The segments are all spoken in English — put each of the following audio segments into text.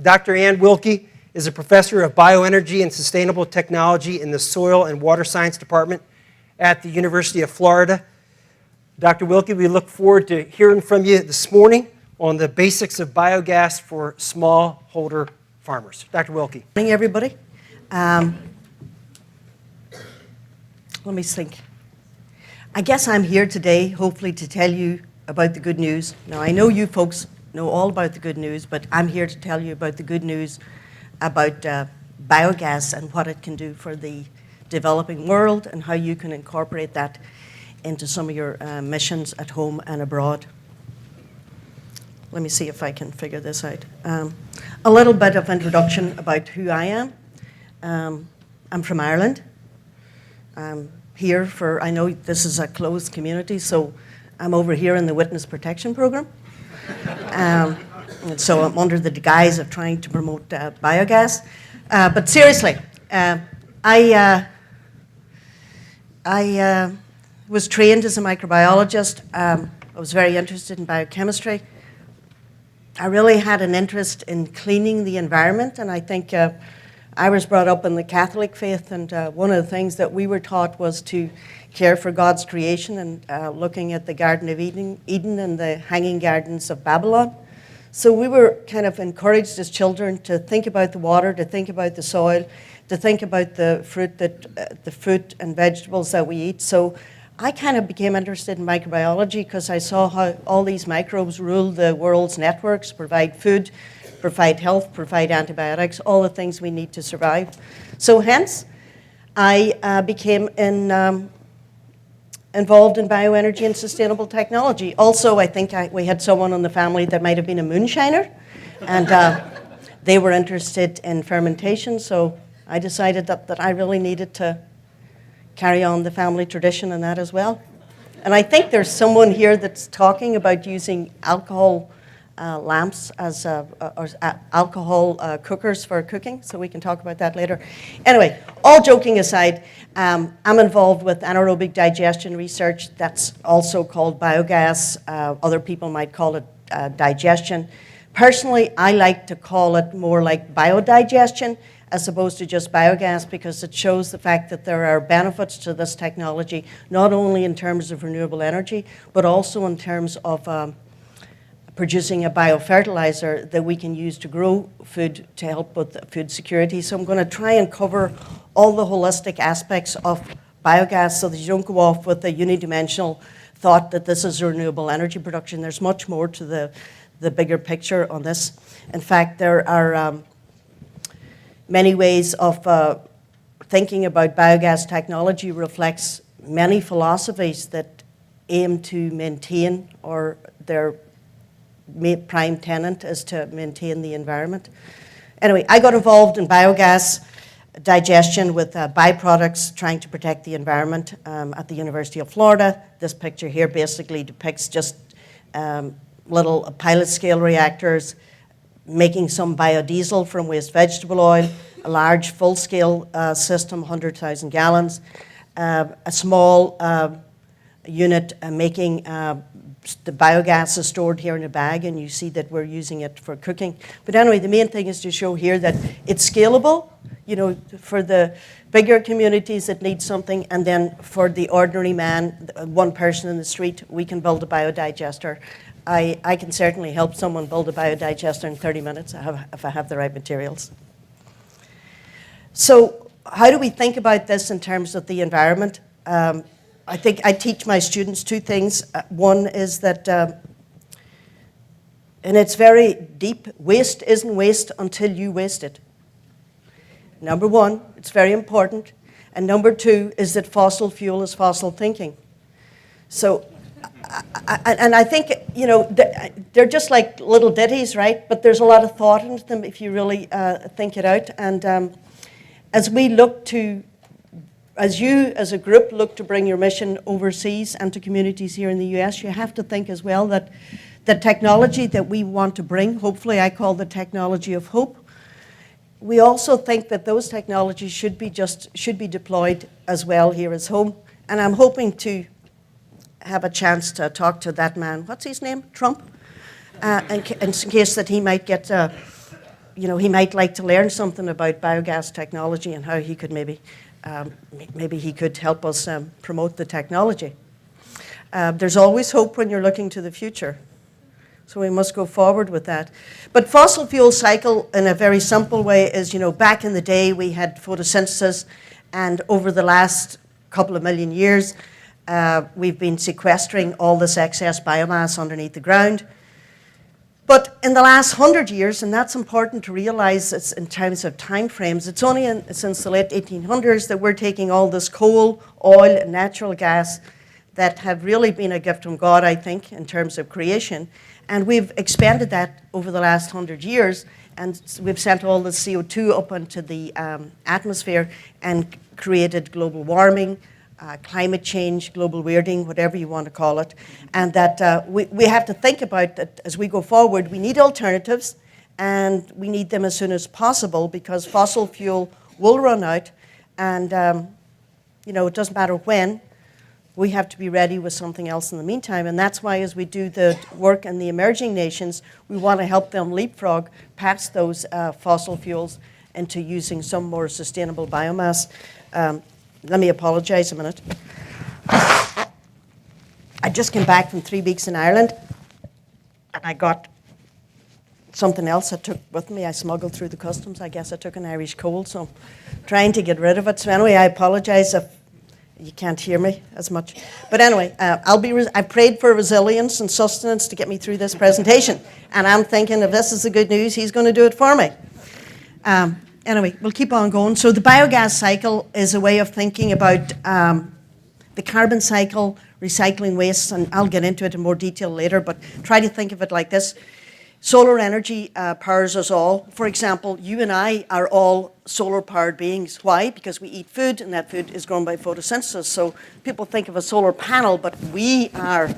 Dr. Ann Wilkie is a professor of bioenergy and sustainable technology in the Soil and Water Science Department at the University of Florida. Dr. Wilkie, we look forward to hearing from you this morning on the basics of biogas for smallholder farmers. Dr. Wilkie. Good morning, everybody. Let me think. I guess I'm here today, hopefully, to tell you about the good news. Now, I know you folks know all about the good news, but I'm here to tell you about the good news about biogas and what it can do for the developing world and how you can incorporate that into some of your missions at home and abroad. Let me see if I can figure this out. A little bit of introduction about who I am. I'm from Ireland. I'm here for, I know this is a closed community, so I'm over here in the Witness Protection Program. And so I'm under the guise of trying to promote biogas. But seriously, I was trained as a microbiologist. I was very interested in biochemistry. I really had an interest in cleaning the environment, and I think I was brought up in the Catholic faith, and one of the things that we were taught was to care for God's creation, and looking at the Garden of Eden and the Hanging Gardens of Babylon. So we were kind of encouraged as children to think about the water, to think about the soil, to think about the fruit and vegetables that we eat. So I kind of became interested in microbiology because I saw how all these microbes rule the world's networks, provide food, provide health, provide antibiotics, all the things we need to survive. So hence, I became involved in bioenergy and sustainable technology. Also, I think we had someone in the family that might have been a moonshiner, and they were interested in fermentation, so I decided that I really needed to carry on the family tradition and that as well. And I think there's someone here that's talking about using alcohol lamps as alcohol cookers for cooking, so we can talk about that later. Anyway, all joking aside, I'm involved with anaerobic digestion research. That's also called biogas. Other people might call it digestion. Personally, I like to call it more like biodigestion as opposed to just biogas, because it shows the fact that there are benefits to this technology, not only in terms of renewable energy, but also in terms of producing a biofertilizer that we can use to grow food to help with food security. So I'm going to try and cover all the holistic aspects of biogas so that you don't go off with a unidimensional thought that this is renewable energy production. There's much more to the bigger picture on this. In fact, there are many ways of thinking about biogas technology reflects many philosophies that aim to maintain, or their prime tenet is to maintain the environment. Anyway, I got involved in biogas digestion with byproducts, trying to protect the environment at the University of Florida. This picture here basically depicts just little pilot scale reactors making some biodiesel from waste vegetable oil, a large full-scale system, 100,000 gallons, a small unit making the biogas is stored here in a bag, and you see that we're using it for cooking. But anyway, the main thing is to show here that it's scalable, you know, for the bigger communities that need something, and then for the ordinary man, one person in the street, we can build a biodigester. I can certainly help someone build a biodigester in 30 minutes if I have the right materials. So how do we think about this in terms of the environment? I think I teach my students two things. One is that, and it's very deep, waste isn't waste until you waste it. Number one, it's very important. And number two is that fossil fuel is fossil thinking. So, and I think, you know, they're just like little ditties, right? But there's a lot of thought into them if you really think it out. And as we look to, as you as a group look to bring your mission overseas and to communities here in the US, you have to think as well that the technology that we want to bring, hopefully I call the technology of hope, we also think that those technologies should be deployed as well here as home. And I'm hoping to have a chance to talk to that man. What's his name? Trump? In case that he might get he might like to learn something about biogas technology and how he could maybe he could help us promote the technology. There's always hope when you're looking to the future. So we must go forward with that. But fossil fuel cycle, in a very simple way, is, back in the day we had photosynthesis, and over the last couple of million years, we've been sequestering all this excess biomass underneath the ground. But in the last 100 years, and that's important to realize it's in terms of time frames, it's only since the late 1800s that we're taking all this coal, oil, and natural gas that have really been a gift from God, I think, in terms of creation. And we've expanded that over the last 100 years, and we've sent all the CO2 up into the atmosphere and created global warming, climate change, global weirding, whatever you want to call it. And that we have to think about that as we go forward. We need alternatives, and we need them as soon as possible, because fossil fuel will run out, and it doesn't matter when. We have to be ready with something else in the meantime, and that's why as we do the work in the emerging nations, we want to help them leapfrog past those fossil fuels into using some more sustainable biomass. Let me apologize a minute. I just came back from 3 weeks in Ireland, and I got something else I took with me. I smuggled through the customs. I guess I took an Irish cold, so I'm trying to get rid of it. So anyway, I apologize if you can't hear me as much. But anyway, I prayed for resilience and sustenance to get me through this presentation. And I'm thinking, if this is the good news, he's going to do it for me. Anyway, we'll keep on going. So the biogas cycle is a way of thinking about the carbon cycle, recycling waste, and I'll get into it in more detail later, but try to think of it like this. Solar energy powers us all. For example, you and I are all solar-powered beings. Why? Because we eat food, and that food is grown by photosynthesis. So people think of a solar panel, but we are,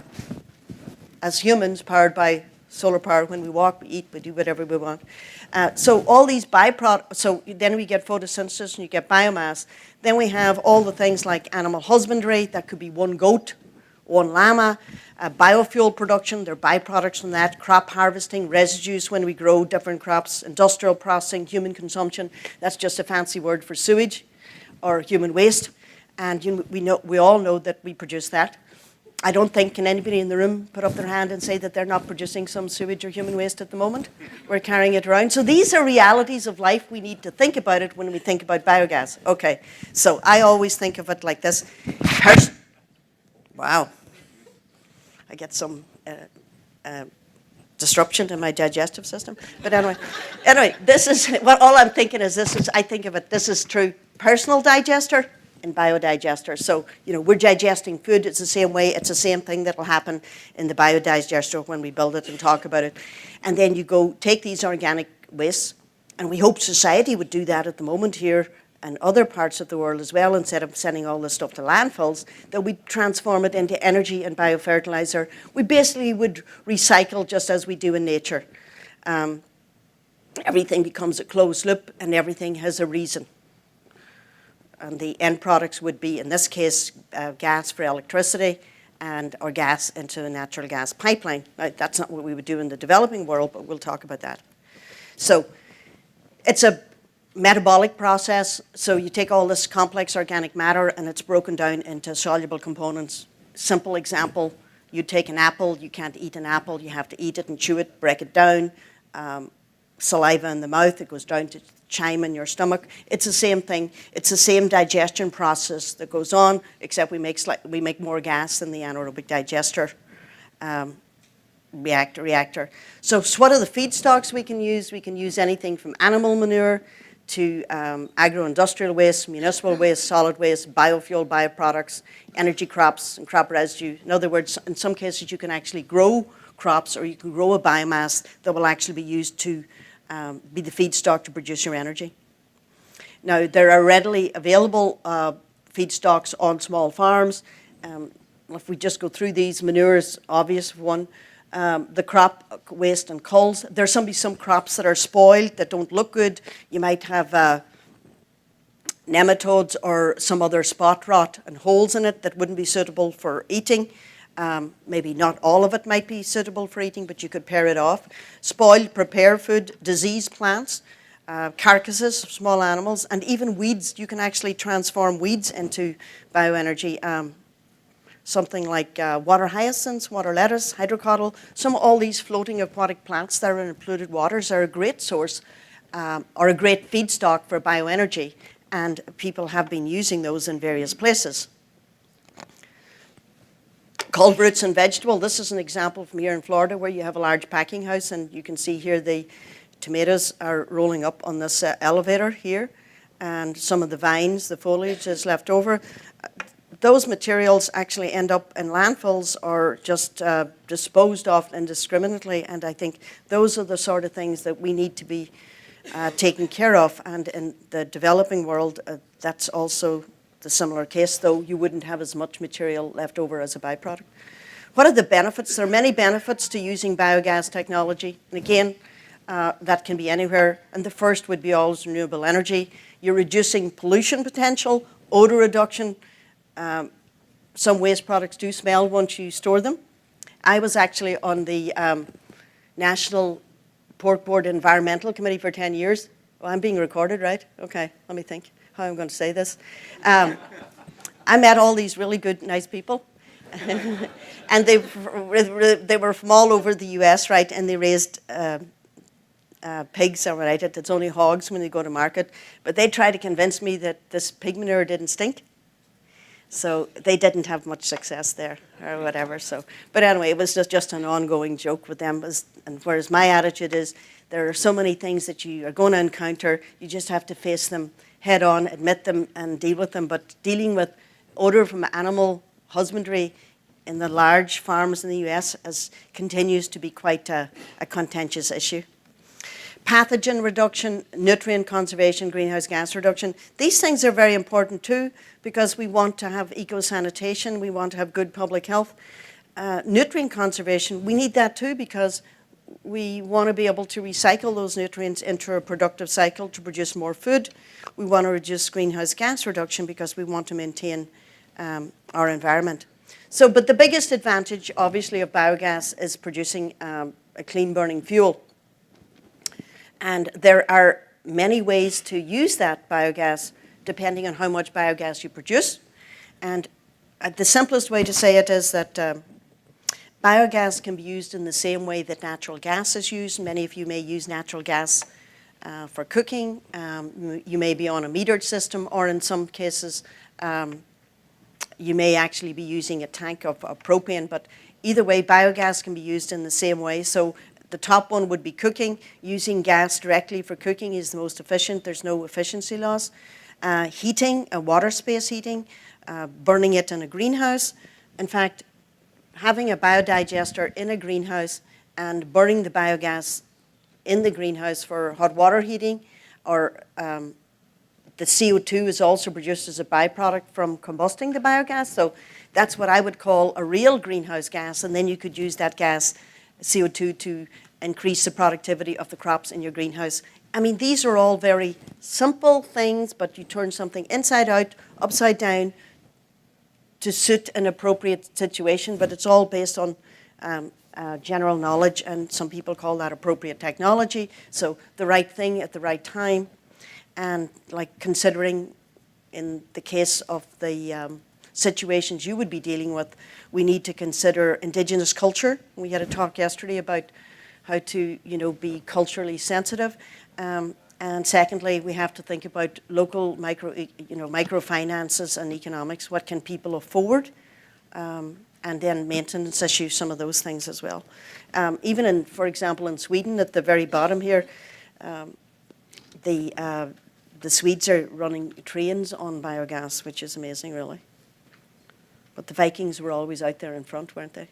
as humans, powered by solar power. When we walk, we eat, we do whatever we want. So all these byproducts, so then we get photosynthesis and you get biomass. Then we have all the things like animal husbandry. That could be one goat, one llama. Biofuel production, there are byproducts from that. Crop harvesting, residues when we grow different crops. Industrial processing, human consumption. That's just a fancy word for sewage or human waste. And we all know that we produce that. I don't think, can anybody in the room put up their hand and say that they're not producing some sewage or human waste at the moment? We're carrying it around. So these are realities of life. We need to think about it when we think about biogas. Okay, so I always think of it like this. Wow. I get some disruption in my digestive system. But anyway, this is, well, all I'm thinking is I think of it, this is true personal digester and biodigester. So, we're digesting food. It's the same way. It's the same thing that will happen in the biodigester when we build it and talk about it. And then you go take these organic wastes, and we hope society would do that at the moment here and other parts of the world as well. Instead of sending all this stuff to landfills, that we transform it into energy and biofertilizer. We basically would recycle just as we do in nature. Everything becomes a closed loop, and everything has a reason. And the end products would be, in this case, gas for electricity or gas into a natural gas pipeline. Now, that's not what we would do in the developing world, but we'll talk about that. So it's a metabolic process. So you take all this complex organic matter, and it's broken down into soluble components. Simple example, you take an apple. You can't eat an apple. You have to eat it and chew it, break it down. Saliva in the mouth, it goes down to chyme in your stomach. It's the same thing. It's the same digestion process that goes on, except we make more gas than the anaerobic digester reactor. So what are the feedstocks we can use? We can use anything from animal manure to agro-industrial waste, municipal waste, solid waste, biofuel, bioproducts, energy crops, and crop residue. In other words, in some cases you can actually grow crops, or you can grow a biomass that will actually be used to be the feedstock to produce your energy. Now, there are readily available feedstocks on small farms. If we just go through these, manure is obvious one. The crop waste and culls. There's some crops that are spoiled, that don't look good. You might have nematodes or some other spot rot and holes in it that wouldn't be suitable for eating. Maybe not all of it might be suitable for eating, but you could pair it off. Spoiled, prepared food, diseased plants, carcasses of small animals, and even weeds. You can actually transform weeds into bioenergy. Something like water hyacinths, water lettuce, hydrocotyle, all these floating aquatic plants that are in polluted waters are a great source or a great feedstock for bioenergy, and people have been using those in various places. Culled roots and vegetable. This is an example from here in Florida where you have a large packing house, and you can see here the tomatoes are rolling up on this elevator here, and some of the vines, the foliage is left over. Those materials actually end up in landfills or just disposed of indiscriminately, and I think those are the sort of things that we need to be taken care of, and in the developing world, that's also the similar case, though you wouldn't have as much material left over as a byproduct. What are the benefits? There are many benefits to using biogas technology, and again, that can be anywhere, and the first would be always renewable energy. You're reducing pollution potential, odor reduction. Some waste products do smell once you store them. I was actually on the National Pork Board Environmental Committee for 10 years. Well, I'm being recorded, right? Okay, let me think how I'm going to say this. I met all these really good, nice people. And they were from all over the US, right? And they raised pigs, all right? It's only hogs when they go to market. But they tried to convince me that this pig manure didn't stink. So they didn't have much success there or whatever. So, but anyway, it was just an ongoing joke with them. And whereas my attitude is there are so many things that you are going to encounter, you just have to face them head on, admit them, and deal with them. But dealing with odor from animal husbandry in the large farms in the US continues to be quite a contentious issue. Pathogen reduction, nutrient conservation, greenhouse gas reduction. These things are very important too because we want to have eco-sanitation, we want to have good public health. Nutrient conservation, we need that too because we want to be able to recycle those nutrients into a productive cycle to produce more food. We want to reduce greenhouse gas reduction because we want to maintain our environment. So, but the biggest advantage, obviously, of biogas is producing a clean burning fuel. And there are many ways to use that biogas depending on how much biogas you produce. And the simplest way to say it is that biogas can be used in the same way that natural gas is used. Many of you may use natural gas for cooking. You may be on a metered system, or in some cases, you may actually be using a tank of propane. But either way, biogas can be used in the same way. So the top one would be cooking. Using gas directly for cooking is the most efficient. There's no efficiency loss. Heating, water space heating, burning it in a greenhouse. In fact, having a biodigester in a greenhouse and burning the biogas in the greenhouse for hot water heating, or the CO2 is also produced as a byproduct from combusting the biogas. So that's what I would call a real greenhouse gas, and then you could use that gas, CO2, to increase the productivity of the crops in your greenhouse. I mean, these are all very simple things, but you turn something inside out, upside down, to suit an appropriate situation, but it's all based on general knowledge, and some people call that appropriate technology. So the right thing at the right time, and like considering in the case of the situations you would be dealing with, we need to consider indigenous culture. We had a talk yesterday about how to, be culturally sensitive. And secondly, we have to think about local microfinances and economics. What can people afford? And then maintenance issues, some of those things as well. Even in, for example, in Sweden, at the very bottom here, the Swedes are running trains on biogas, which is amazing, really. But the Vikings were always out there in front, weren't they?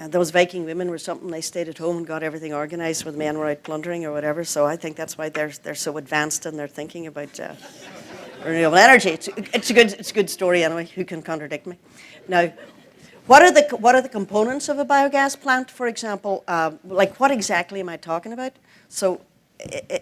Those Viking women were something. They stayed at home and got everything organized when the men were out plundering or whatever. So I think that's why they're so advanced in their thinking about renewable energy. It's a good story anyway. Who can contradict me? Now, what are the components of a biogas plant, for example? Like what exactly am I talking about? So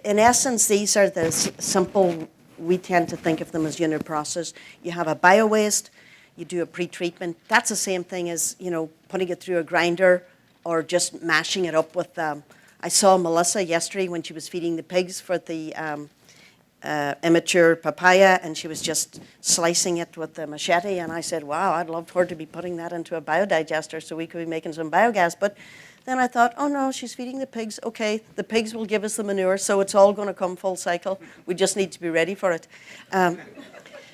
in essence, these are the simple. We tend to think of them as unit process. You have a bio-waste, you do a pre-treatment. That's the same thing as, you know, putting it through a grinder or just mashing it up with, I saw Melissa yesterday when she was feeding the pigs for the immature papaya, and she was just slicing it with the machete, and I said, wow, I'd love her to be putting that into a biodigester so we could be making some biogas. But then I thought, oh no, she's feeding the pigs. Okay, the pigs will give us the manure, so it's all going to come full cycle. We just need to be ready for it.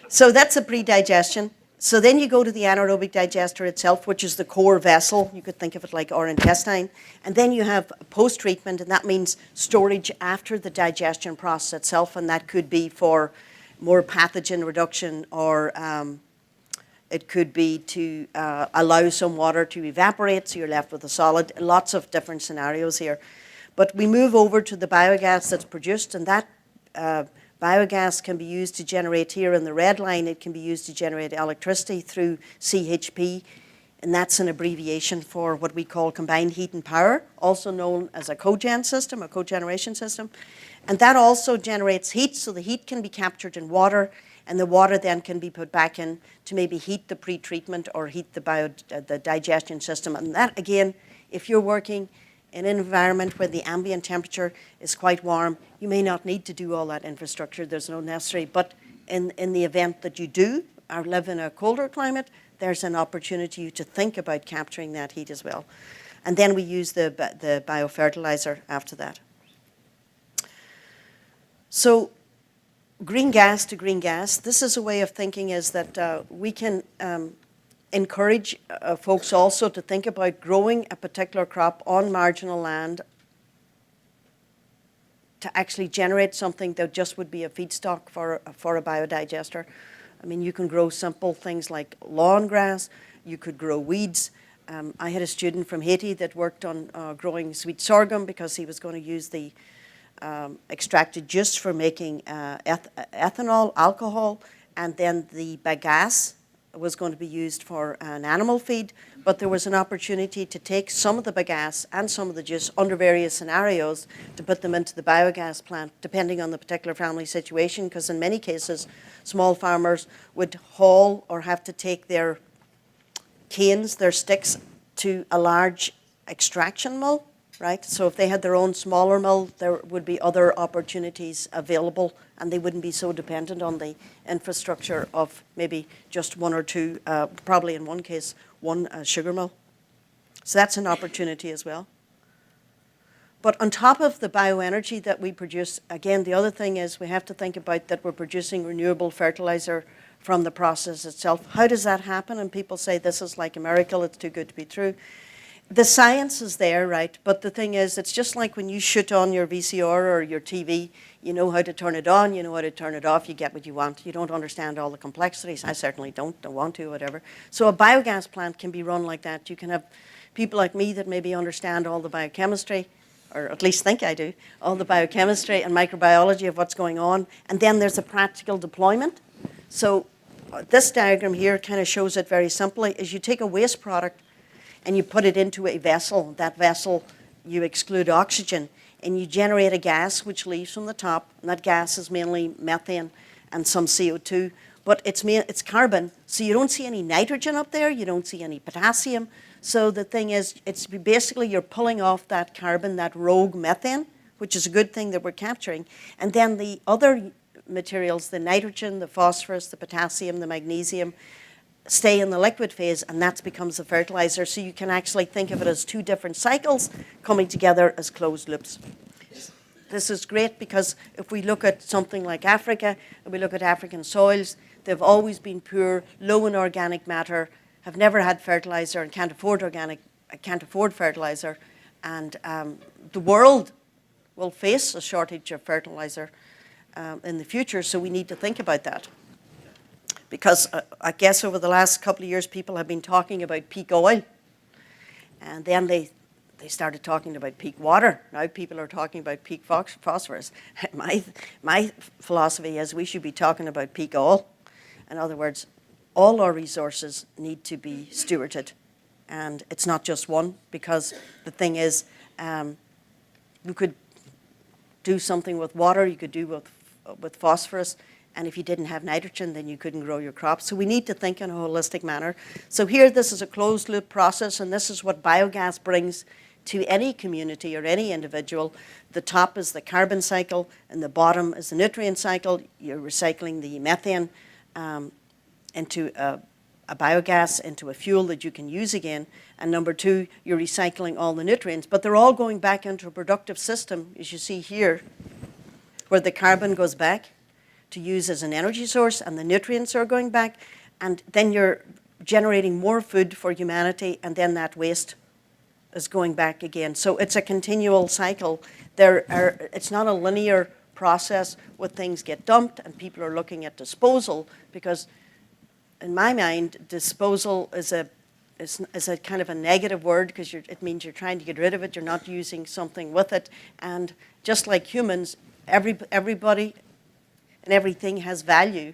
So that's a pre-digestion. So then you go to the anaerobic digester itself, which is the core vessel. You could think of it like our intestine. And then you have post-treatment, and that means storage after the digestion process itself, and that could be for more pathogen reduction, or it could be to allow some water to evaporate so you're left with a solid. Lots of different scenarios here. But we move over to the biogas that's produced, and that biogas can be used to generate, here in the red line, it can be used to generate electricity through CHP, and that's an abbreviation for what we call combined heat and power, also known as a cogen system, a cogeneration system. And that also generates heat, so the heat can be captured in water, and the water then can be put back in to maybe heat the pre-treatment or heat the digestion system. And that, again, if you're working in an environment where the ambient temperature is quite warm, you may not need to do all that infrastructure. There's no necessary. But in the event that you do or live in a colder climate, there's an opportunity to think about capturing that heat as well. And then we use the biofertilizer after that. So green gas to green gas, this is a way of thinking, is that we can encourage folks also to think about growing a particular crop on marginal land to actually generate something that just would be a feedstock for a biodigester. I mean, you can grow simple things like lawn grass, you could grow weeds. I had a student from Haiti that worked on growing sweet sorghum because he was going to use the extracted juice for making ethanol, alcohol, and then the bagasse was going to be used for an animal feed, but there was an opportunity to take some of the bagasse and some of the juice under various scenarios to put them into the biogas plant, depending on the particular family situation, because in many cases, small farmers would haul or have to take their canes, their sticks, to a large extraction mill, right? So if they had their own smaller mill, there would be other opportunities available, and they wouldn't be so dependent on the infrastructure of maybe just one or two, probably in one case, one sugar mill. So that's an opportunity as well. But on top of the bioenergy that we produce, again, the other thing is we have to think about that we're producing renewable fertilizer from the process itself. How does that happen? And people say this is like a miracle, it's too good to be true. The science is there, right? But the thing is, it's just like when you shoot on your VCR or your TV, you know how to turn it on, you know how to turn it off, you get what you want. You don't understand all the complexities. I certainly don't want to, whatever. So a biogas plant can be run like that. You can have people like me that maybe understand all the biochemistry, or at least think I do, all the biochemistry and microbiology of what's going on. And then there's a practical deployment. So this diagram here kind of shows it very simply, is you take a waste product and you put it into a vessel. That vessel, you exclude oxygen, and you generate a gas which leaves from the top, and that gas is mainly methane and some CO2, but it's carbon, so you don't see any nitrogen up there, you don't see any potassium. So the thing is, it's basically you're pulling off that carbon, that rogue methane, which is a good thing that we're capturing, and then the other materials, the nitrogen, the phosphorus, the potassium, the magnesium, stay in the liquid phase, and that becomes the fertilizer. So you can actually think of it as two different cycles coming together as closed loops. This is great because if we look at something like Africa, and we look at African soils, they've always been poor, low in organic matter, have never had fertilizer and can't afford fertilizer, and the world will face a shortage of fertilizer in the future, so we need to think about that. Because I guess over the last couple of years, people have been talking about peak oil. And then they started talking about peak water. Now people are talking about peak phosphorus. My philosophy is we should be talking about peak oil. In other words, all our resources need to be stewarded. And it's not just one, because the thing is, you could do something with water, you could do with phosphorus. And if you didn't have nitrogen, then you couldn't grow your crops. So we need to think in a holistic manner. So here, this is a closed loop process, and this is what biogas brings to any community or any individual. The top is the carbon cycle, and the bottom is the nutrient cycle. You're recycling the methane into a biogas, into a fuel that you can use again. And number two, you're recycling all the nutrients. But they're all going back into a productive system, as you see here, where the carbon goes back to use as an energy source, and the nutrients are going back, and then you're generating more food for humanity, and then that waste is going back again. So it's a continual cycle. It's not a linear process where things get dumped and people are looking at disposal, because in my mind, disposal is a kind of a negative word, because it means you're trying to get rid of it, you're not using something with it. And just like humans, everybody and everything has value,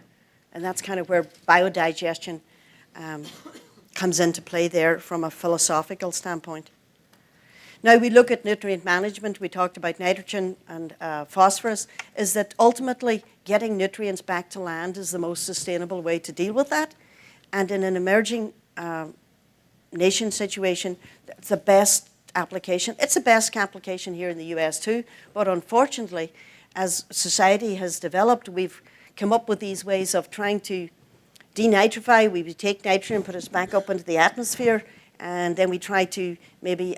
and that's kind of where biodigestion comes into play there from a philosophical standpoint. Now we look at nutrient management. We talked about nitrogen and phosphorus, is that ultimately getting nutrients back to land is the most sustainable way to deal with that. And in an emerging nation situation, it's the best application. It's the best application here in the US too, but unfortunately, as society has developed, we've come up with these ways of trying to denitrify. We would take nitrogen, put it back up into the atmosphere, and then we try to maybe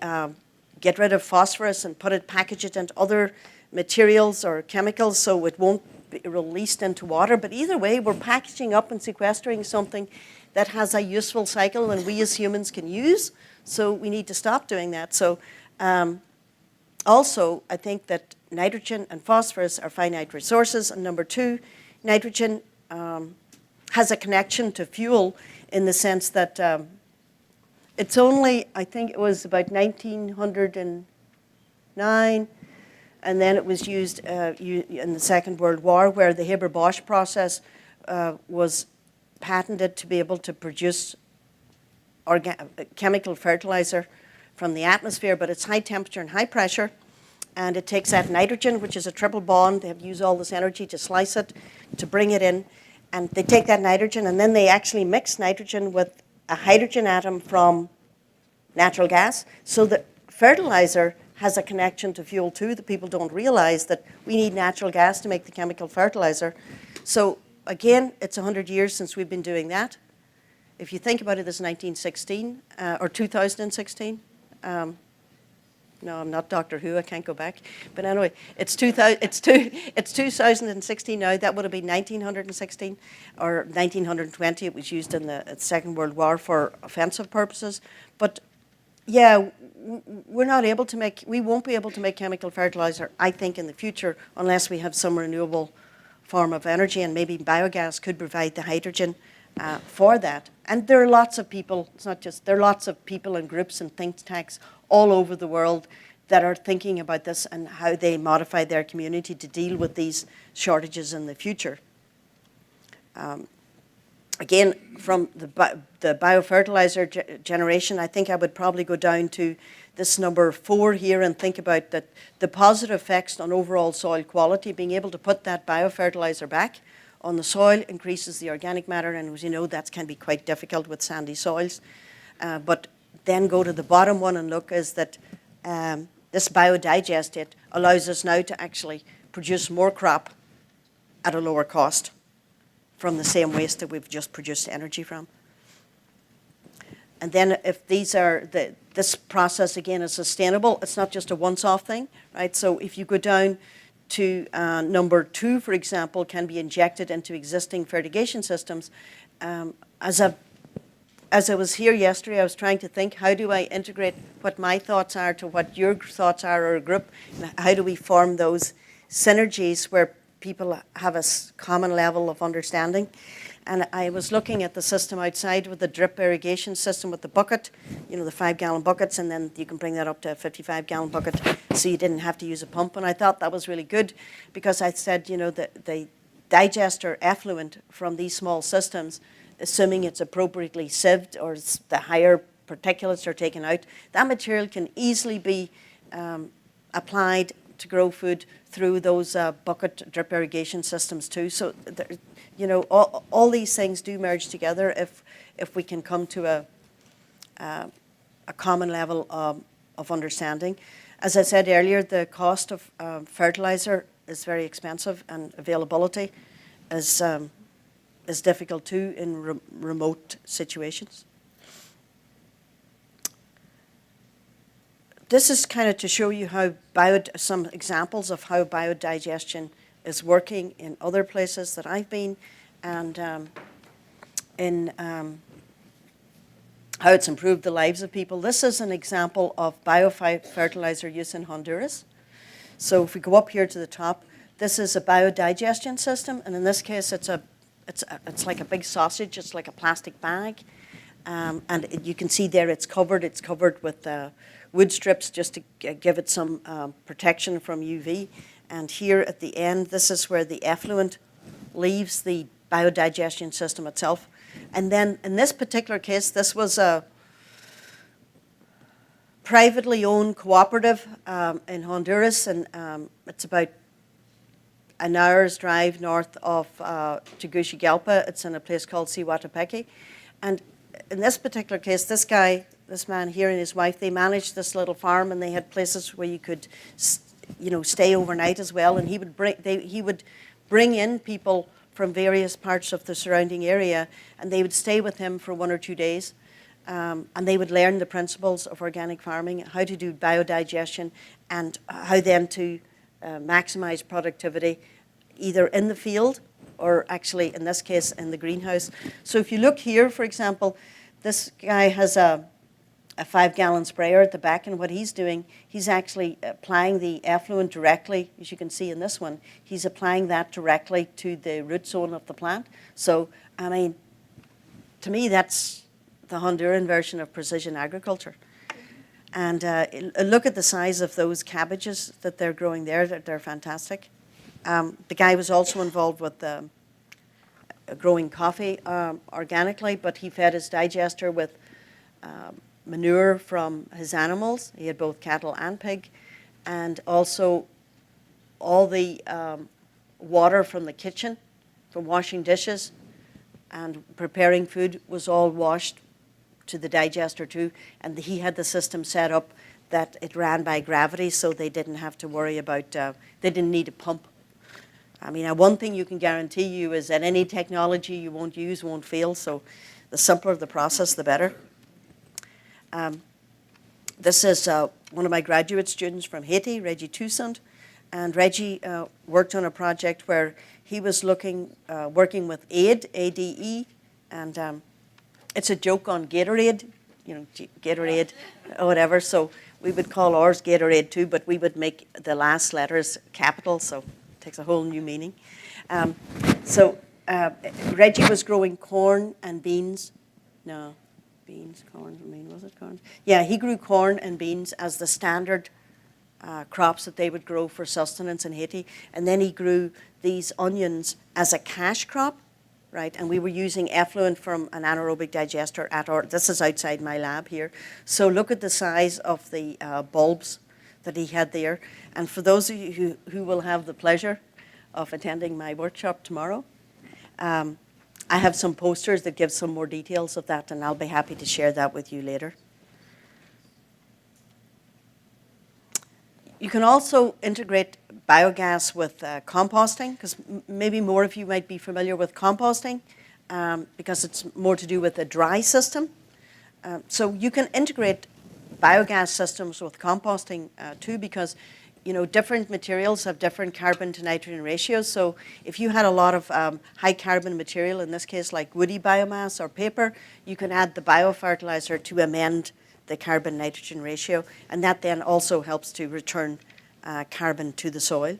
get rid of phosphorus and package it into other materials or chemicals so it won't be released into water. But either way, we're packaging up and sequestering something that has a useful cycle and we as humans can use. So we need to stop doing that. So also, I think that nitrogen and phosphorus are finite resources. And number two, nitrogen has a connection to fuel in the sense that it's only, I think it was about 1909, and then it was used in the Second World War, where the Haber-Bosch process was patented to be able to produce chemical fertilizer from the atmosphere, but it's high temperature and high pressure, and it takes that nitrogen, which is a triple bond. They have to use all this energy to slice it, to bring it in, and they take that nitrogen, and then they actually mix nitrogen with a hydrogen atom from natural gas, so that fertilizer has a connection to fuel too, that people don't realize that we need natural gas to make the chemical fertilizer. So again, it's 100 years since we've been doing that. If you think about it, it's 1916 or 2016. No, I'm not Doctor Who, I can't go back. But anyway, it's 2016 now. That would have been 1916 or 1920. It was used in the Second World War for offensive purposes. But yeah, we won't be able to make chemical fertilizer, I think, in the future unless we have some renewable form of energy, and maybe biogas could provide the hydrogen for that. And there are lots of people, there are lots of people and groups and think tanks all over the world that are thinking about this and how they modify their community to deal with these shortages in the future. Again, from the biofertilizer generation, I think I would probably go down to this number 4 here and think about that the positive effects on overall soil quality. Being able to put that biofertilizer back on the soil increases the organic matter, and as you know, that can be quite difficult with sandy soils. But then go to the bottom one and look is that this biodigestate allows us now to actually produce more crop at a lower cost from the same waste that we've just produced energy from. And then if these are, this process again is sustainable, it's not just a once-off thing, right? So if you go down to number 2, for example, can be injected into existing fertigation systems. As I was here yesterday, I was trying to think, how do I integrate what my thoughts are to what your thoughts are, or a group? How do we form those synergies where people have a common level of understanding? And I was looking at the system outside with the drip irrigation system with the bucket, you know, the 5-gallon buckets, and then you can bring that up to a 55-gallon bucket so you didn't have to use a pump. And I thought that was really good, because I said, you know, the digester effluent from these small systems, assuming it's appropriately sieved or the higher particulates are taken out, that material can easily be applied to grow food through those bucket drip irrigation systems too. So, you know, all these things do merge together if we can come to a common level of understanding. As I said earlier, the cost of fertilizer is very expensive, and availability is difficult too in remote situations. This is kind of to show you how some examples of how biodigestion is working in other places that I've been, and in how it's improved the lives of people. This is an example of biofertilizer use in Honduras. So if we go up here to the top, this is a biodigestion system, and in this case, it's like a big sausage. It's like a plastic bag, and you can see there it's covered. It's covered with wood strips just to give it some protection from UV. And here at the end, this is where the effluent leaves the biodigestion system itself. And then in this particular case, this was a privately owned cooperative in Honduras, and it's about an hour's drive north of Tegucigalpa. It's in a place called Cihuatapeque. And in this particular case, this man here and his wife, they managed this little farm, and they had places where you could, you know, stay overnight as well. And he would bring in people from various parts of the surrounding area, and they would stay with him for 1 or 2 days, and they would learn the principles of organic farming, how to do biodigestion, and how then to maximize productivity, either in the field or actually, in this case, in the greenhouse. So if you look here, for example, this guy has a 5-gallon sprayer at the back, and what he's doing, he's actually applying the effluent directly, as you can see in this one, he's applying that directly to the root zone of the plant. So, I mean, to me, that's the Honduran version of precision agriculture. And look at the size of those cabbages that they're growing there. They're fantastic. The guy was also involved with growing coffee organically, but he fed his digester with manure from his animals. He had both cattle and pig, and also all the water from the kitchen, from washing dishes and preparing food, was all washed to the digester too. And he had the system set up that it ran by gravity, so they didn't have to worry about, they didn't need a pump. I mean, one thing you can guarantee you is that any technology you won't use won't fail, so the simpler the process, the better. This is one of my graduate students from Haiti, Reggie Toussaint, and Reggie worked on a project where he was working with AID, ADE, and it's a joke on Gatorade, you know, Gatorade or whatever, so we would call ours Gatorade too, but we would make the last letters capital, so it takes a whole new meaning. Reggie was growing corn and beans. No. Beans, corn, I mean, was it corn? Yeah, he grew corn and beans as the standard crops that they would grow for sustenance in Haiti. And then he grew these onions as a cash crop, right? And we were using effluent from an anaerobic digester this is outside my lab here. So look at the size of the bulbs that he had there. And for those of you who will have the pleasure of attending my workshop tomorrow, I have some posters that give some more details of that, and I'll be happy to share that with you later. You can also integrate biogas with composting, because maybe more of you might be familiar with composting, because it's more to do with a dry system. So you can integrate biogas systems with composting too, because you know, different materials have different carbon to nitrogen ratios. So if you had a lot of high carbon material, in this case like woody biomass or paper, you can add the biofertilizer to amend the carbon nitrogen ratio, and that then also helps to return carbon to the soil.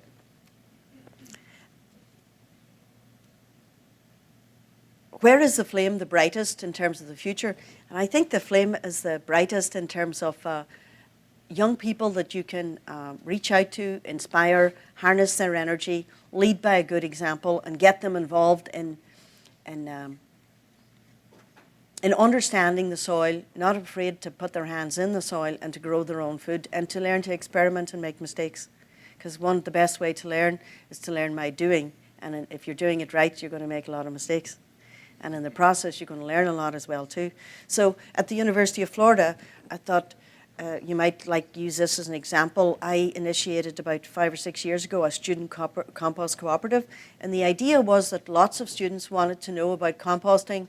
Where is the flame the brightest in terms of the future? And I think the flame is the brightest in terms of young people that you can reach out to, inspire, harness their energy, lead by a good example, and get them involved in understanding the soil, not afraid to put their hands in the soil and to grow their own food, and to learn to experiment and make mistakes. because the best way to learn is to learn by doing. And if you're doing it right, you're going to make a lot of mistakes. And in the process, you're going to learn a lot as well, too. So at the University of Florida, I thought you might use this as an example. I initiated about 5 or 6 years ago a student compost cooperative. And the idea was that lots of students wanted to know about composting.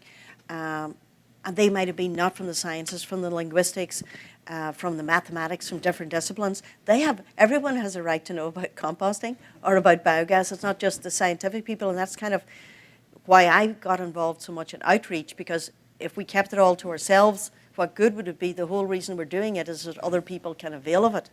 And they might have been not from the sciences, from the linguistics, from the mathematics, from different disciplines. Everyone has a right to know about composting or about biogas. It's not just the scientific people, and that's kind of why I got involved so much in outreach, because if we kept it all to ourselves, what good would it be? The whole reason we're doing it is that other people can avail of it.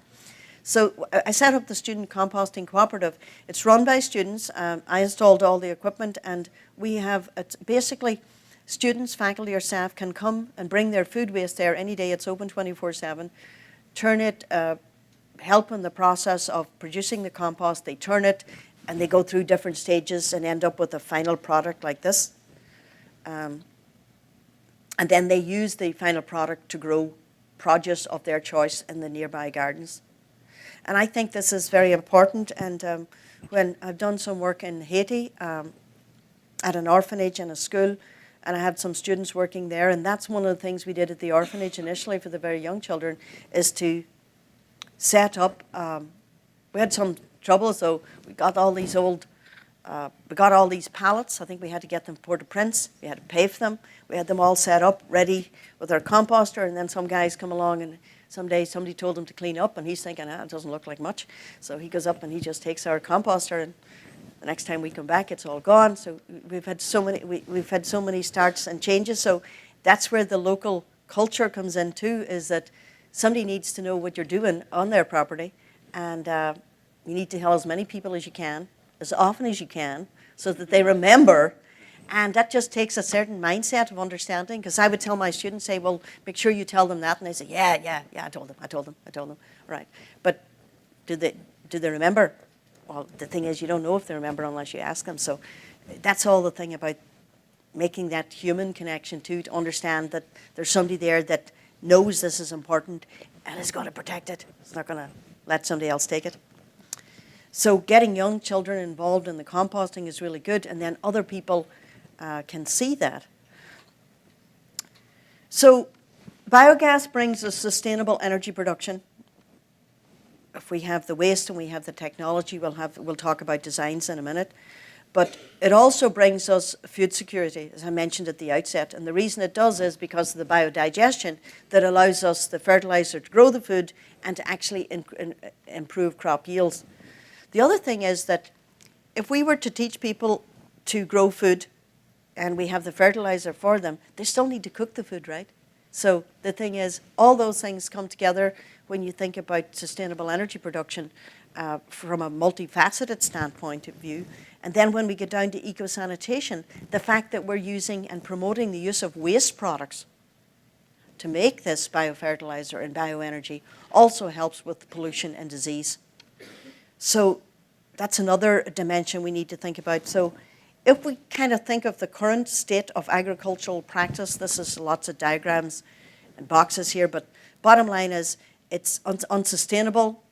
So I set up the Student Composting Cooperative. It's run by students. I installed all the equipment, and we have basically students, faculty, or staff can come and bring their food waste there any day. It's open 24/7. Turn it, help in the process of producing the compost. They turn it, and they go through different stages and end up with a final product like this. And then they use the final product to grow produce of their choice in the nearby gardens. And I think this is very important. And when I've done some work in Haiti at an orphanage and a school, and I had some students working there, and that's one of the things we did at the orphanage initially for the very young children, is to set up, we had some trouble, so we got all these pallets. I think we had to get them Port-au-Prince. We had to pay for them. We had them all set up, ready with our composter, and then some guys come along, and someday somebody told him to clean up, and he's thinking, it doesn't look like much. So he goes up and he just takes our composter, and the next time we come back, it's all gone. So we've had so many starts and changes. So that's where the local culture comes in too, is that somebody needs to know what you're doing on their property, and you need to tell as many people as you can, as often as you can, so that they remember. And that just takes a certain mindset of understanding, because I would tell my students, say, well, make sure you tell them that. And they say, yeah, I told them. All right. But do they remember? Well, the thing is, you don't know if they remember unless you ask them. So that's all the thing about making that human connection too, to understand that there's somebody there that knows this is important and is going to protect it. It's not going to let somebody else take it. So getting young children involved in the composting is really good, and then other people can see that. So biogas brings us sustainable energy production. If we have the waste and we have the technology, we'll talk about designs in a minute. But it also brings us food security, as I mentioned at the outset. And the reason it does is because of the biodigestion that allows us the fertilizer to grow the food and to actually improve crop yields. The other thing is that if we were to teach people to grow food and we have the fertilizer for them, they still need to cook the food, right? So the thing is, all those things come together when you think about sustainable energy production from a multifaceted standpoint of view. And then when we get down to eco-sanitation, the fact that we're using and promoting the use of waste products to make this biofertilizer and bioenergy also helps with pollution and disease. So that's another dimension we need to think about. So if we kind of think of the current state of agricultural practice, this is lots of diagrams and boxes here, but bottom line is it's unsustainable.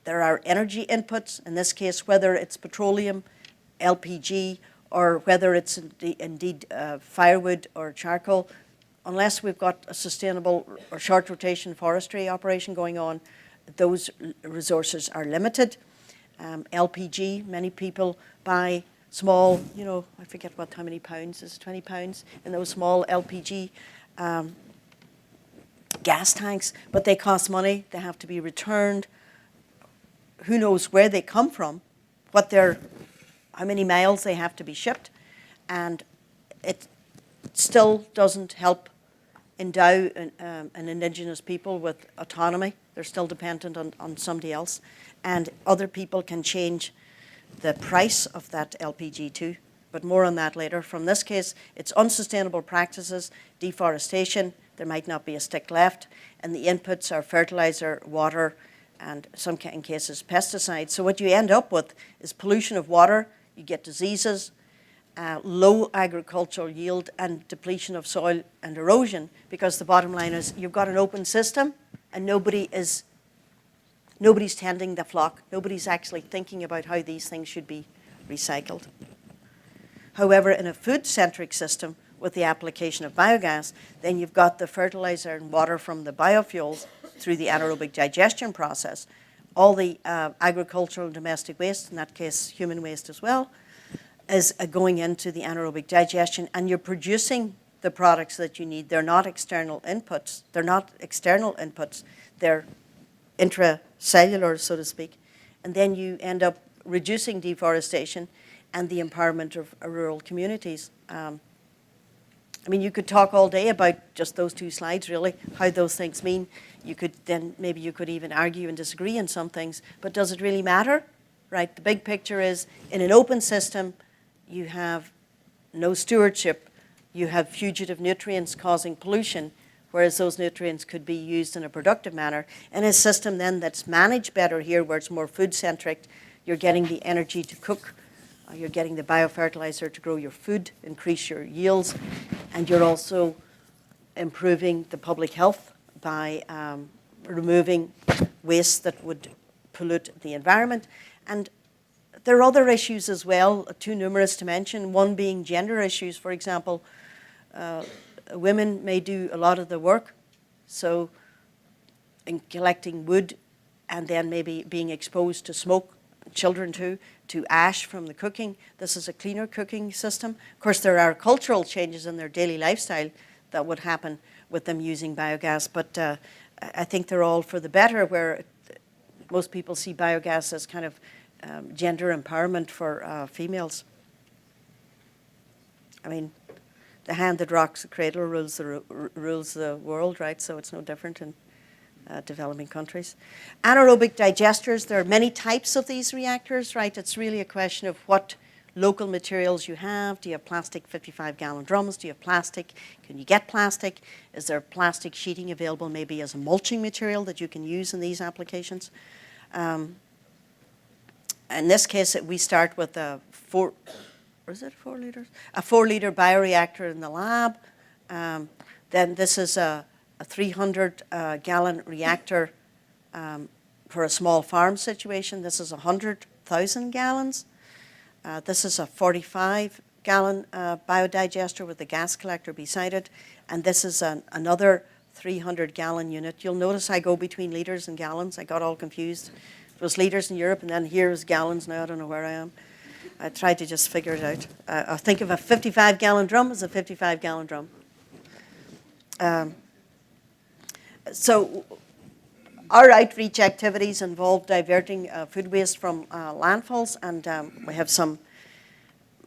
There are energy inputs, in this case, whether it's petroleum, LPG, or whether it's indeed firewood or charcoal. Unless we've got a sustainable or short rotation forestry operation going on, those resources are limited. LPG, many people buy small, I forget how many pounds, is it 20 pounds, in those small LPG gas tanks, but they cost money, they have to be returned. Who knows where they come from, how many miles they have to be shipped, and it still doesn't help endow an indigenous people with autonomy. They're still dependent on somebody else, and other people can change the price of that LPG too, but more on that later. From this case, it's unsustainable practices, deforestation, there might not be a stick left, and the inputs are fertilizer, water, and in cases pesticides. So what you end up with is pollution of water, you get diseases, low agricultural yield, and depletion of soil and erosion, because the bottom line is you've got an open system and nobody is nobody's tending the flock. Nobody's actually thinking about how these things should be recycled. However, in a food-centric system with the application of biogas, then you've got the fertilizer and water from the biofuels through the anaerobic digestion process, all the agricultural and domestic waste, in that case human waste as well, is going into the anaerobic digestion, and you're producing the products that you need. They're not external inputs. They're not external inputs. They're intracellular, so to speak. And then you end up reducing deforestation and the empowerment of rural communities. I mean, you could talk all day about just those two slides, really, how those things mean. You could then, maybe you could even argue and disagree on some things, but does it really matter? Right, the big picture is, in an open system, you have no stewardship. You have fugitive nutrients causing pollution, whereas those nutrients could be used in a productive manner. In a system then that's managed better here, where it's more food-centric, you're getting the energy to cook, you're getting the biofertilizer to grow your food, increase your yields, and you're also improving the public health by removing waste that would pollute the environment. And there are other issues as well, too numerous to mention, one being gender issues. For example, women may do a lot of the work, so in collecting wood and then maybe being exposed to smoke, children too, to ash from the cooking. This is a cleaner cooking system. Of course, there are cultural changes in their daily lifestyle that would happen with them using biogas, but I think they're all for the better, where most people see biogas as kind of gender empowerment for females. I mean, the hand that rocks the cradle rules the world, right? So it's no different in developing countries. Anaerobic digesters, there are many types of these reactors, right? It's really a question of what local materials you have. Do you have plastic 55-gallon drums? Do you have plastic? Can you get plastic? Is there plastic sheeting available maybe as a mulching material that you can use in these applications? In this case, we start with a 4 liters? A 4-liter bioreactor in the lab. Then this is a 300-gallon reactor for a small farm situation. This is 100,000 gallons. This is a 45-gallon biodigester with a gas collector beside it. And this is another 300-gallon unit. You'll notice I go between liters and gallons. I got all confused. It was liters in Europe, and then here's gallons now. I don't know where I am. I tried to just figure it out. I think of a 55-gallon drum as a 55-gallon drum. So our outreach activities involve diverting food waste from landfills, and we have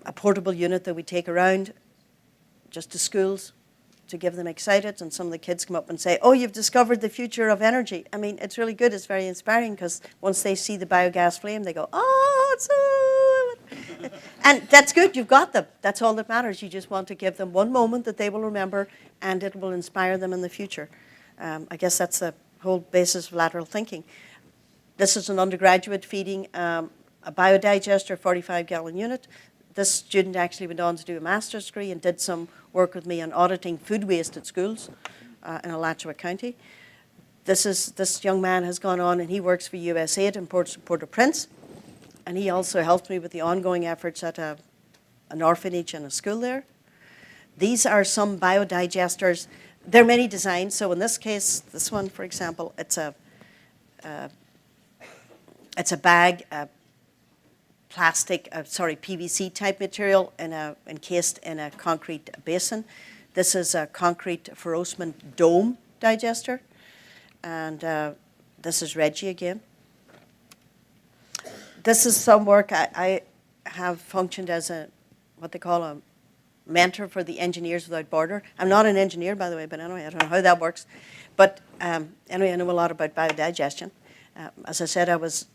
a portable unit that we take around just to schools to get them excited, and some of the kids come up and say, oh, you've discovered the future of energy. I mean, it's really good. It's very inspiring, because once they see the biogas flame, they go, oh, it's so... And that's good. You've got them. That's all that matters. You just want to give them one moment that they will remember, and it will inspire them in the future. I guess that's the whole basis of lateral thinking. This is an undergraduate feeding a biodigester 45-gallon unit. This student actually went on to do a master's degree and did some work with me on auditing food waste at schools in Alachua County. This young man has gone on, and he works for USAID in Port-au-Prince, and he also helped me with the ongoing efforts at an orphanage and a school there. These are some biodigesters. There are many designs. So in this case, this one, for example, it's a bag, plastic, PVC type material encased in a concrete basin. This is a concrete Ferrosman dome digester, and this is Reggie again. This is some work. I have functioned as what they call a mentor for the Engineers Without Border. I'm not an engineer, by the way, but anyway, I don't know how that works. But anyway, I know a lot about biodigestion. As I said, I was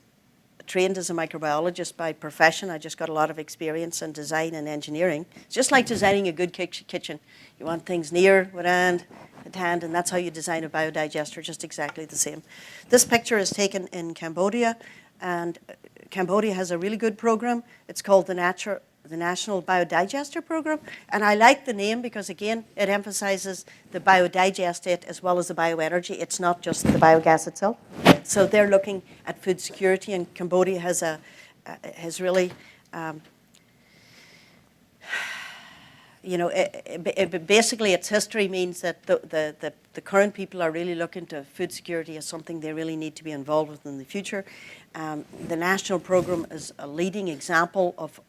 trained as a microbiologist by profession. I just got a lot of experience in design and engineering. It's just like designing a good kitchen. You want things near at hand, and that's how you design a biodigester, just exactly the same. This picture is taken in Cambodia, and Cambodia has a really good program. It's called the National Biodigester Program, and I like the name because, again, it emphasizes the biodigestate as well as the bioenergy. It's not just the biogas itself. So they're looking at food security, and Cambodia has really, basically its history means that the current people are really looking to food security as something they really need to be involved with in the future. The national program is a leading example of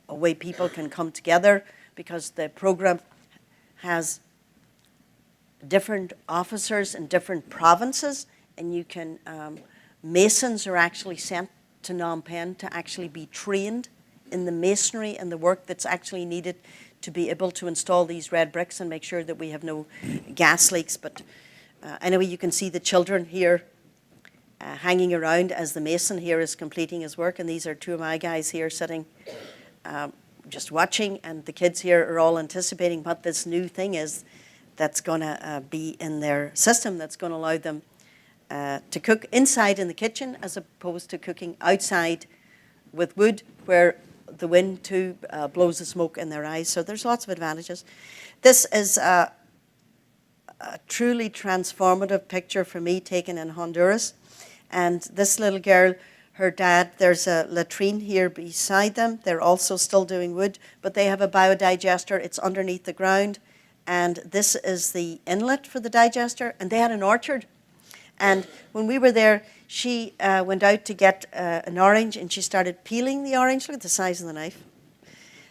a way people can come together, because the program has different officers in different provinces, and you can, masons are actually sent to Phnom Penh to actually be trained in the masonry and the work that's actually needed to be able to install these red bricks and make sure that we have no gas leaks. But anyway, you can see the children here hanging around as the mason here is completing his work, and these are two of my guys here sitting just watching, and the kids here are all anticipating what this new thing is that's going to be in their system that's going to allow them to cook inside in the kitchen as opposed to cooking outside with wood, where the wind too blows the smoke in their eyes. So there's lots of advantages. This is a truly transformative picture for me taken in Honduras. And this little girl, her dad, there's a latrine here beside them. They're also still doing wood, but they have a biodigester. It's underneath the ground. And this is the inlet for the digester. And they had an orchard. And when we were there, she went out to get an orange, and she started peeling the orange. Look at the size of the knife.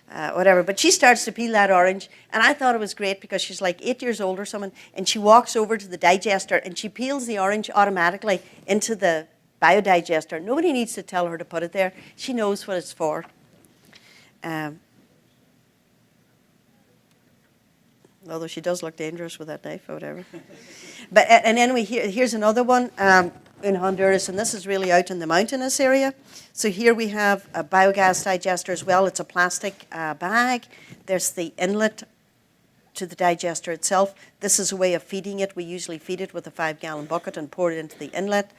Whatever. But she starts to peel that orange, and I thought it was great because she's like 8 years old or something, and she walks over to the digester, and she peels the orange automatically into the biodigester. Nobody needs to tell her to put it there. She knows what it's for. Although she does look dangerous with that knife or whatever. But and anyway, here's another one in Honduras, and this is really out in the mountainous area. So here we have a biogas digester as well. It's a plastic bag. There's the inlet to the digester itself. This is a way of feeding it. We usually feed it with a 5-gallon bucket and pour it into the inlet.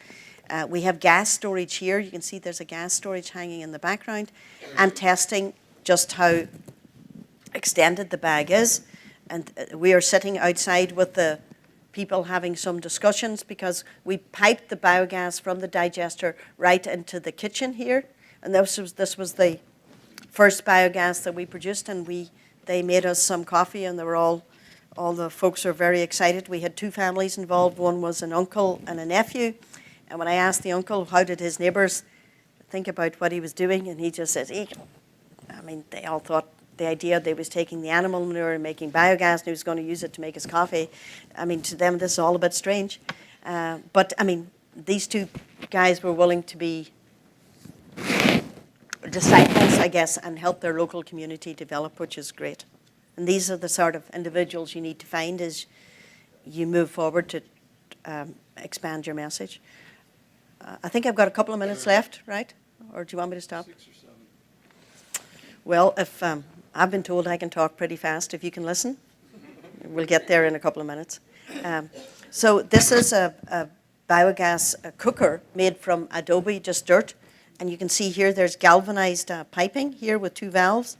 We have gas storage here. You can see there's a gas storage hanging in the background, and testing just how extended the bag is. And we are sitting outside with the people having some discussions, because we piped the biogas from the digester right into the kitchen here. And this was the first biogas that we produced, and they made us some coffee, and they were all the folks were very excited. We had 2 families involved. One was an uncle and a nephew. And when I asked the uncle how did his neighbours think about what he was doing, and he just said, hey, I mean, they all thought the idea they was taking the animal manure and making biogas, and he was going to use it to make his coffee. I mean, to them, this is all a bit strange. But, I mean, these 2 guys were willing to be disciples, I guess, and help their local community develop, which is great. And these are the sort of individuals you need to find as you move forward to expand your message. I think I've got a couple of minutes left, right? Or do you want me to stop? 6 or 7. Well, if I've been told I can talk pretty fast, if you can listen, we'll get there in a couple of minutes. So this is a biogas cooker made from adobe, just dirt. And you can see here there's galvanized piping here with 2 valves.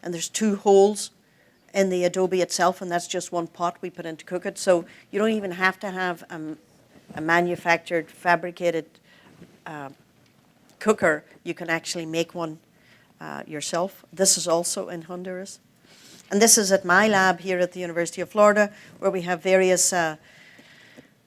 And there's 2 holes in the adobe itself, and that's just 1 pot we put in to cook it. So you don't even have to have a manufactured, fabricated cooker. You can actually make one yourself. This is also in Honduras. And this is at my lab here at the University of Florida, where we have various, this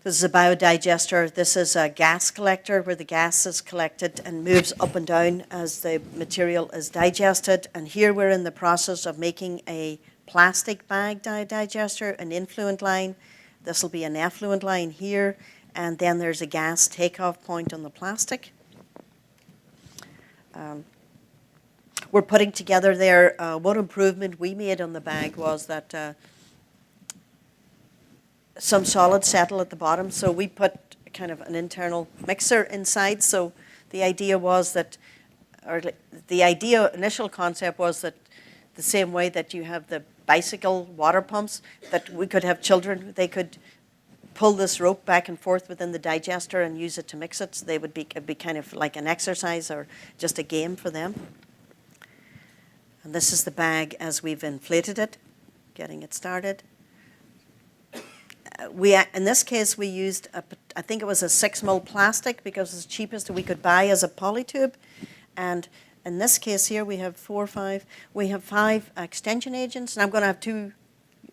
is a biodigester. This is a gas collector where the gas is collected and moves up and down as the material is digested. And here we're in the process of making a plastic bag digester, an influent line. This will be an effluent line here. And then there's a gas takeoff point on the plastic. We're putting together there, one improvement we made on the bag was that some solids settle at the bottom, so we put kind of an internal mixer inside. So the idea was that, or the initial concept was that the same way that you have the bicycle water pumps, that we could have children, they could pull this rope back and forth within the digester and use it to mix it. So it'd be kind of like an exercise or just a game for them. And this is the bag as we've inflated it, getting it started. in this case, we used, I think it was a 6 mil plastic because it's the cheapest that we could buy as a polytube. And in this case here, we have 5 extension agents. And I'm going to have 2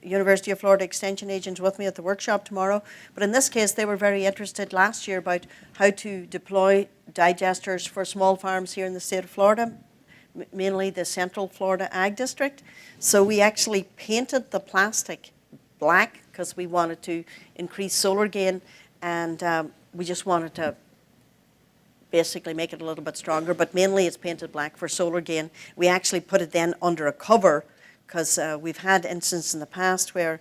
University of Florida extension agents with me at the workshop tomorrow. But in this case, they were very interested last year about how to deploy digesters for small farms here in the state of Florida, mainly the Central Florida Ag District. So we actually painted the plastic black because we wanted to increase solar gain, and we just wanted to basically make it a little bit stronger, but mainly it's painted black for solar gain. We actually put it then under a cover because we've had instances in the past where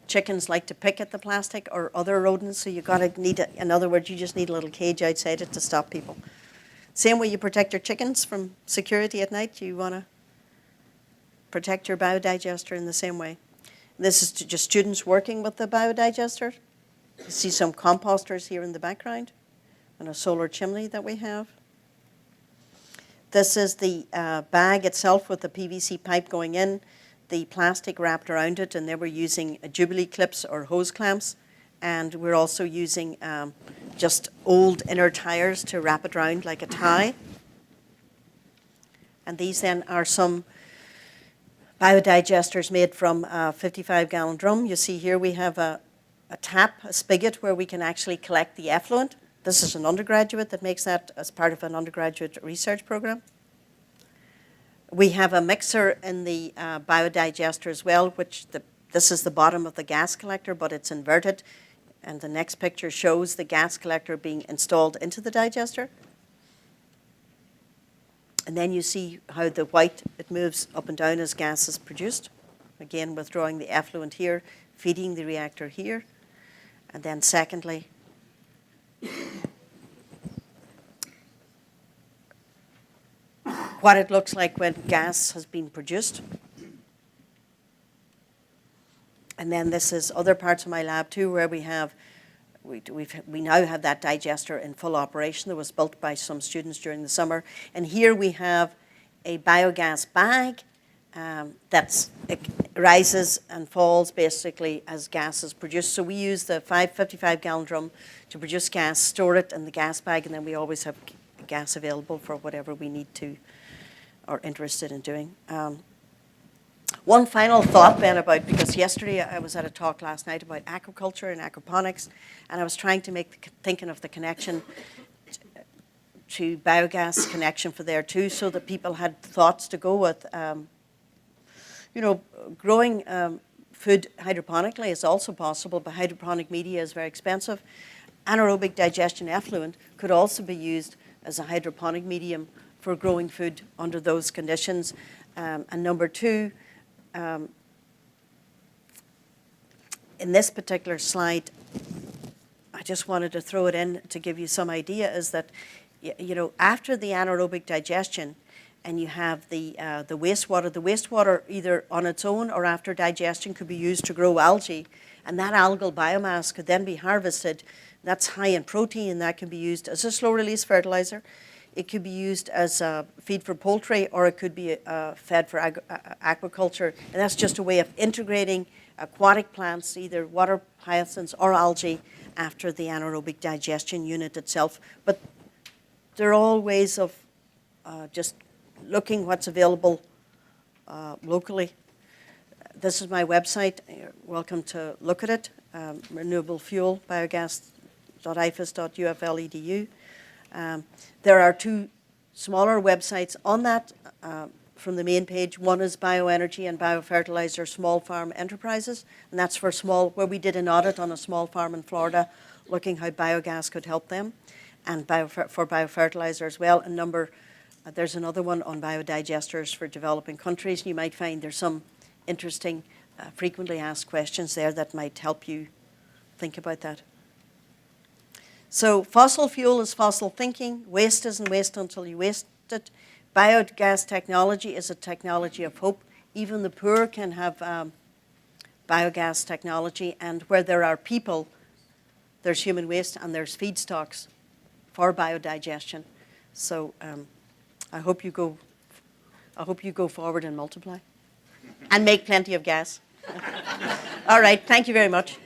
chickens like to pick at the plastic or other rodents, so you in other words, you just need a little cage outside it to stop people. Same way you protect your chickens from security at night, you want to protect your biodigester in the same way. This is just students working with the biodigester. You see some composters here in the background and a solar chimney that we have. This is the bag itself with the PVC pipe going in, the plastic wrapped around it, and they were using Jubilee clips or hose clamps. And we're also using just old inner tires to wrap it around like a tie. And these then are some biodigesters made from a 55-gallon drum. You see here we have a tap, a spigot, where we can actually collect the effluent. This is an undergraduate that makes that as part of an undergraduate research program. We have a mixer in the biodigester as well, which this is the bottom of the gas collector, but it's inverted. And the next picture shows the gas collector being installed into the digester. And then you see how the white, it moves up and down as gas is produced. Again, withdrawing the effluent here, feeding the reactor here. And then secondly, what it looks like when gas has been produced. And then this is other parts of my lab too, where we now have that digester in full operation that was built by some students during the summer. And here we have a biogas bag that rises and falls basically as gas is produced. So we use the 55-gallon drum to produce gas, store it in the gas bag, and then we always have gas available for whatever we need to or interested in doing. One final thought then about, because yesterday I was at a talk last night about aquaculture and aquaponics, and I was trying to thinking of the connection to biogas connection for there too, so that people had thoughts to go with. Growing food hydroponically is also possible, but hydroponic media is very expensive. Anaerobic digestion effluent could also be used as a hydroponic medium for growing food under those conditions. And number two, in this particular slide, I just wanted to throw it in to give you some idea, is that, after the anaerobic digestion, and you have the wastewater either on its own or after digestion could be used to grow algae, and that algal biomass could then be harvested. That's high in protein, and that can be used as a slow-release fertilizer. It could be used as a feed for poultry, or it could be fed for aquaculture. And that's just a way of integrating aquatic plants, either water hyacinths or algae, after the anaerobic digestion unit itself. But there are all ways of just looking what's available locally. This is my website. You're welcome to look at it. Renewable fuel, biogas.ifas.ufl.edu. There are two smaller websites on that from the main page. One is Bioenergy and Biofertilizer Small Farm Enterprises, and that's for where we did an audit on a small farm in Florida, looking how biogas could help them, and for biofertilizer as well. And there's another one on biodigesters for developing countries. You might find there's some interesting, frequently asked questions there that might help you think about that. So fossil fuel is fossil thinking. Waste isn't waste until you waste it. Biogas technology is a technology of hope. Even the poor can have biogas technology, and where there are people, there's human waste and there's feedstocks for biodigestion. So I hope you go forward and multiply and make plenty of gas. All right, thank you very much.